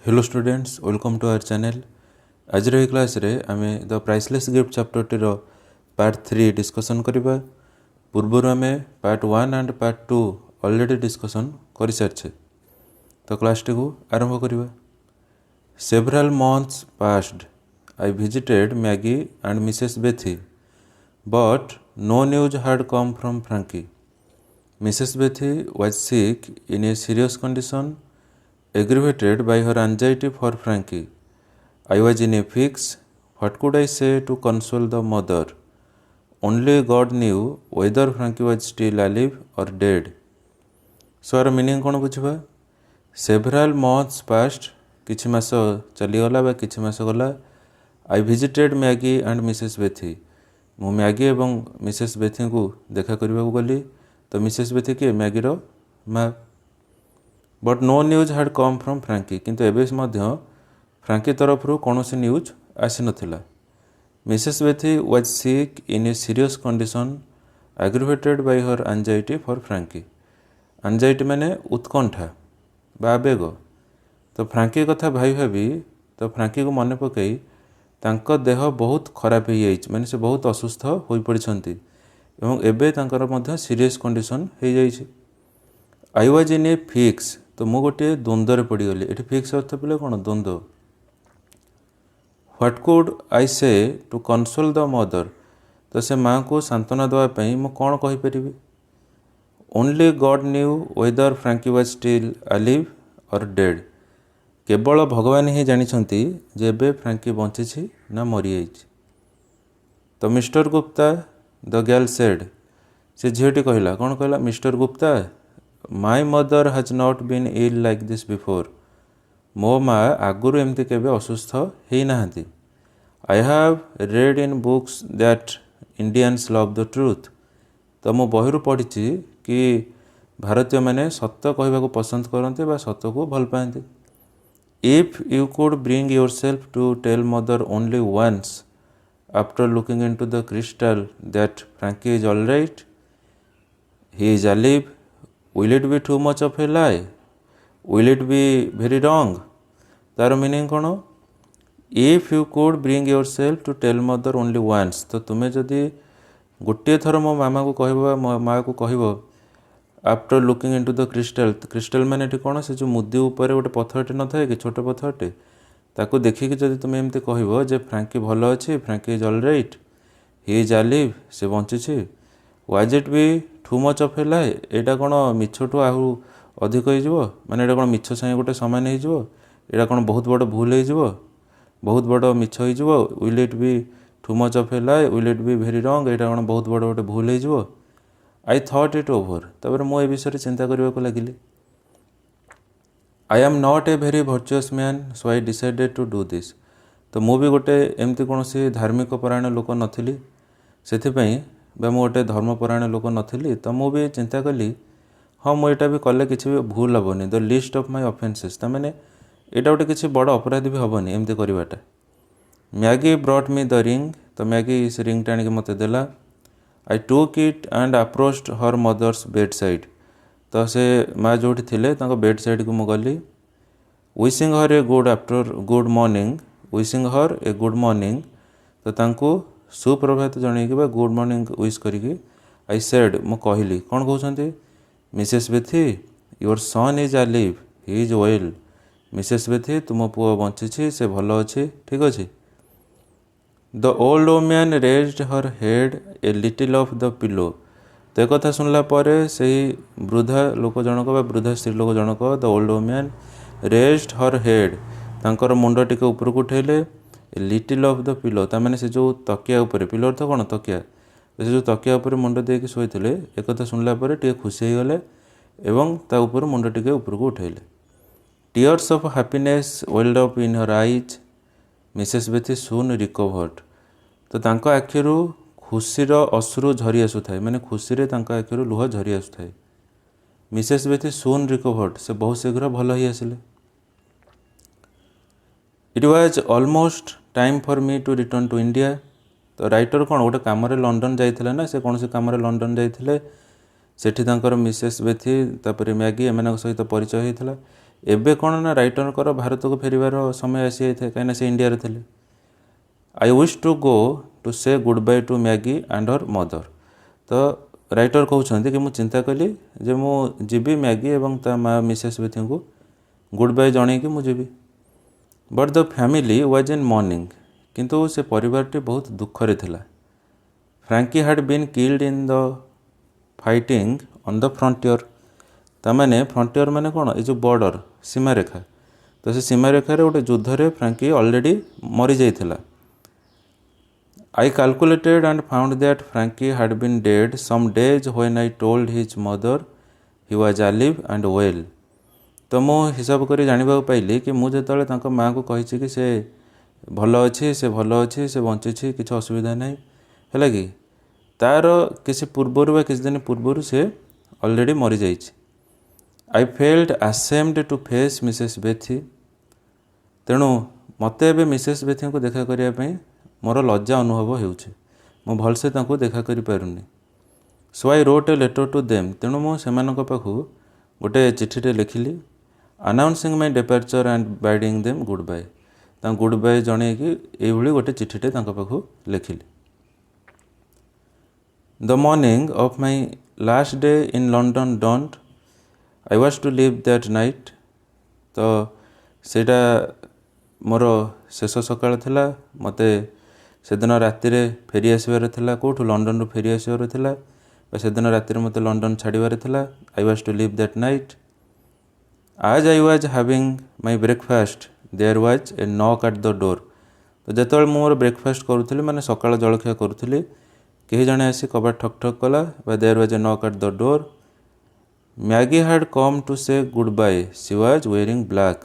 Hello students, welcome to our channel. आज class रे आमे द प्राइसलेस गिफ्ट चैप्टर टीर पार्ट 3 डिस्कसन करिबा। पूर्वर आमे part 1 and part 2 already discussion कर सारछे। तो क्लास टी को आरंभ करिबा। Several months passed, I visited Maggie and Mrs Bethy, but no news had come from Frankie. Mrs Bethy was sick in a serious condition, aggravated by her anxiety for Frankie. I was in a fix. What could I say to console the mother? Only God knew whether Frankie was still alive or dead. So our meaning कौन बुझा? Several months passed. किछि मास चलीगला बा किछि मास गला. I visited Maggie and Mrs. Bethy. मु Maggi एवं Mrs Bethy को देखा करने को गली। तो मिसेस बेथी के मैगीर माँ। But no news had come from Frankie, किंतु एबे मध्य फ्रैंकी तरफ कौन सी न्यूज आसी नथिला। Mrs Bethy was sick in a serious condition, aggravated by her anxiety for Frankie. Anxiety माने उत्कंठा बा आवेग। तो फ्रैंकी कथा भाई भावी तो फ्रैंकी को मन पकई तांको देह बहुत खराब हो जाइछ, माने से बहुत असुस्थ हो पड़िछंती एवं एबे तांकर मध्य सीरियस कंडीशन हो जाइछ। I was in a fix, तो मु गोटे द्वंद्व पड़गली। ये फिक्स अर्थ पे कौन? द्वंद्व। व्हाट कुड आई से टू कनसोल द मदर, तो से माँ को सांत्वना देवाई मु कौन कहीपरि। Only God knew whether Frankie was still alive or dead. केवल भगवान ही जानिछंती जे एबे फ्रैंकी बंची ना मरी जाइछि। तो Mr Gupta the girl said, से झीटी कहला कौन कहला? Mr Gupta, my mother has not been ill like this before. मो माँ आगुरी एमती केबे असुस्थ ही नहांती। I have read in books that Indians love the truth. तो मो बहिरू पढ़ी कि भारतीय माने सत्य कहवा को पसंद करते बा सत्य को भल पाती। If you could bring yourself to tell mother only once after looking into the crystal that Frankie is all right, he is alive, will it be too much of a lie? Will it be very wrong? तार meaning कौन? If you could bring yourself to tell mother only once, तो तुम्हें जदि गोटे थर मो मामा को कह मो माँ को कह after looking into the crystal. Crystal मैंने कौन? से जो मुदी उपर गोटे पत्थरटे न थाए कि छोट पत्थरटे, ताकू देखिकी जदि तुम्हें एमती कह जे फ्रैंकी भल अच्छी, Frankie is all right, he is alive, से बंची, was it be too much of a lie, एटा कौन मिछठू आहु अधिक हो माने एटा कौन मिछ संगे गोटे सामान हो, एटा कौन बहुत बड़ भूल हो, बहुत बड़ मिछ हो। Will it be too much of a lie, will it be very wrong, एटा कौन बहुत बड़ गोटे भूल हो। आई थॉट इट ओवर, तब मु विषय चिंता करने को लगिली। I am not a very virtuous man, so I decided to do this. तो मु भी गोटे एमती कौन सी धार्मिक परायण लोक नथिली, सेथिपई बा मु गोटे धर्मपरायण लोक नथिली। तो मु भी चिंता कली हाँ मुझे भी कले किसी भी भूल हेनी। The list of my offences, तमें यहाँ गोटे किसी बड़ अपराधी भी हेनी एमती करवाटा। Maggie brought me the ring, तो मैगी से रिंग टाणी मत देला। I took it and approached her mother's bedside, तो से माँ जो थे बेड साइड को मु गली। Wishing her a good morning, wishing her a good morning, तो तांको सुप्रभात जन गुड मॉर्निंग विश करी। आई सेड, मु कहली कौन कहते? Mrs Bethy your son is अलिव, he is well. Mrs Bethy तुम पुओ बंची, से भल अच्छे, ठीक अच्छे। The old woman raised her head a little off the pillow. तो एक कथा सुनला परे से वृद्धा लोक जनक बा वृद्धा स्त्री लोक जनक the old woman raised her head, तांकर मुंड टिके ऊपर को उठेले। लिटिल ऑफ द पिलो, तार से जो तकिया उपर, पिलो अर्थ कौन? तकिया। से जो तकिया उपर मुंड देके शोते एक कथा सुनला परे टिके खुशी हो गले एवं ता ऊपर मुंड टिके ऊपर को उठेले। Tears of happiness welled up in her eyes, Mrs Bethy soon recovered. तो तांको आखिरु खुशीर अश्रु झरी आसुए, माने खुशी रे तांको आखिरु लुह झरी आसुए। मिसेस बेथी सून रिकवर्ड, से बहुत शीघ्र भल ही आसिले। It was almost time for me to return to India. तो राइटर कौन गोटे कम लंडन जाइए ना, से कौन से कम लंडन जाइए, सेठी तांकर मिसेस बेथी तापर मैगी एम सहित परिचय होता एबे कौन ना राइटर भारत को फेरबार समय आसी जाए कहीं से इंडिया थे। I wish to go to say goodbye to Maggie and her mother. तो राइटर कहते कि मुझे चिंता कली जे मु जीवी मैगी एवं ता माँ मिसेस बेथी को गुड बाय जन कि मुझे। But the family was in mourning, किंतु से परिवारटी बहुत दुखरे थिला। Frankie had been killed in the fighting on the frontier. तामाने फ्रंटियर माने कौन, ये जो बॉर्डर सीमारेखा, तो से सीमारेखार गोटे युद्धरे फ्रैंकी ऑलरेडी मरी जाइथिला। I calculated and found that Frankie had been dead some days when I told his mother he was alive and well। तो मु हिसाब करी जानिबा पाइली कि मु जेतले तांको माँ को कहिछि कि से भल अछि, से भल अछि, से बंचिछि, किछि असुविधा नहीं हैला कि तार किसी पूर्वर बा किछि दिन पूर्वर से ऑलरेडी मरी जाइछि। I felt ashamed to face Mrs Bethy. तेणु मते एबे मिसेस बेथी को देखा करिया पई मोर लज्जा अनुभव होउछि, मु भलसे तांको देखा करि पारुनी। So I wrote a letter to them. तेणु मु सेमानक पाखु गोटे चिठीटे लिखिली announcing my departure and bidding them goodbye. तां गुड बाय जणे कि एभली गोटे चिठीटे तांको पाखु लिखिली। The morning of my last day in London dawned. I was to leave that night. तो सेटा मोर शेष सकाळ थिला, मते सेदिन राति फेरी आसबार थिला, कोठू लंडन रू फेरी आसबार थिला, सेदिन राति मते लंडन छाड़बार थिला। I was to leave that night. As I was having my breakfast there was a knock at the door. तो जेतबेले मोर ब्रेकफास्ट करूथली माने सकाळ जलखिया करूथली, केही जणे आसी कबाट ठक ठक कला, there was a knock at the door. Maggie had come to say goodbye, she was wearing black.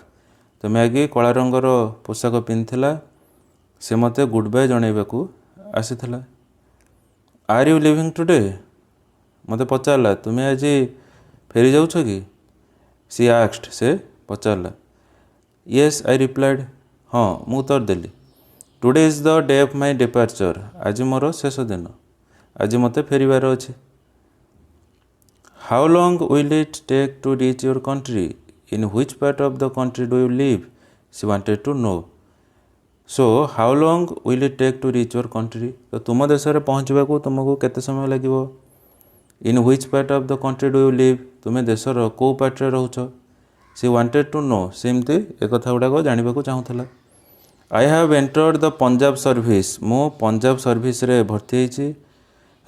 तो मैगी कला रंगर पोशाक पिंधिला, से मते गुड बाय जनइबाकू आसीथिला। Are you leaving today? मते पचारला तुम्हें आज फेरी जाउछ कि? सी आस्क्ड, से पचारला। येस आई रिप्लाइड, हाँ मु उत्तर देली। Today is the day of my departure. आज मोर शेष दिन, आज मते फेरिबार अछि। How long will it take to reach your country? In which part of the country do you live? She wanted to know. So how long will it take to reach your country? तो तुम देश में पहुँचवा को तुमको केते समय लगे? In which part of the country do you live? तुम्हें देशर कौ पार्ट रे रहउछ? She wanted to know. सेमती एक कथा गुड़ाक जानवा चाहूला। I have entered the Punjab service. मु पंजाब सर्विस रे भर्ती होइछि,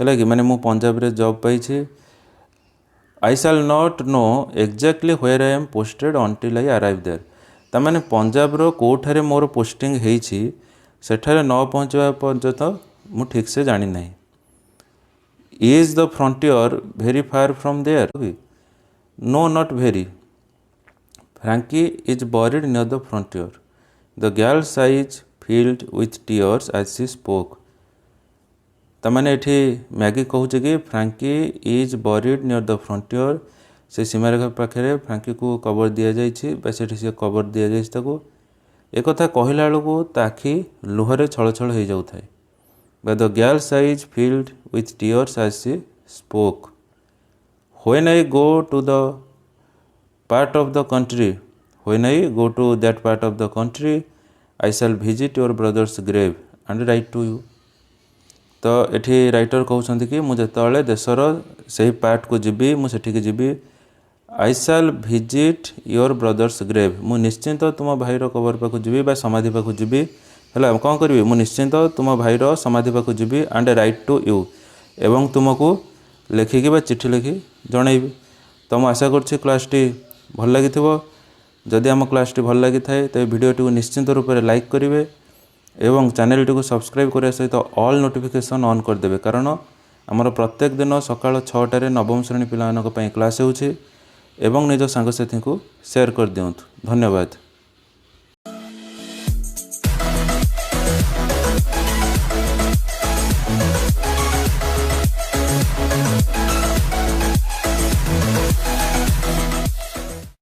हैला कि माने मु पंजाब रे जॉब पाइछि। I shall not know exactly where I am posted until I arrive there. तामाने पंजाब रो कोठारे मोर पोस्टिंग हेइछि सेठारे न पहुँचवा पर्यंत मु ठीक से जानी नहीं। Is the frontier very far from there? No not very. Frankie is buried near the frontier. The girl's eyes filled with tears as she spoke. तामाने एठी मैगी कहूचे कि Frankie is buried near the frontier. से सीमारेखा पाखे Frankie को cover दि जाइए, से cover दि जाइए। एक कथा कहला बेलू ताखि लुहरे छल छल हो जाऊ थाए। The girl's eyes filled with tears as she spoke. When I go to the part of the country, when I go to that part of the country, I shall visit your brother's grave and write to you. तो एठी writer कहते कि मुझे जिते देशर से part को जीवी मुझे जीवी। आई shall visit your brother's grave. मु निश्चिंत तुम भाईर कबर पाक जीवी बा समाधि पाक जीवी। है कौन करी? मु निश्चिंत तुम भाईर समाधि पाक जीवी एंड राइट टू यू। एवं तुमको लिखिकी बा चिठी लिखि जनइबी। तो मुझे आशा करुँच क्लासटी भल लगी। जदि आम क्लासटी भल लगी थाए तो वीडियो टी निश्चिंत रूप से लाइक करेंगे एवं चैनल टी को सब्सक्राइब करने सहित ऑल नोटिफिकेशन ऑन करदे, कारण आमर प्रत्येक दिन सकाळ 6टारे नवम श्रेणी पिलामानक पई क्लास होउछि। एवं निज सांगसाथी को शेयर कर दियंतु। धन्यवाद।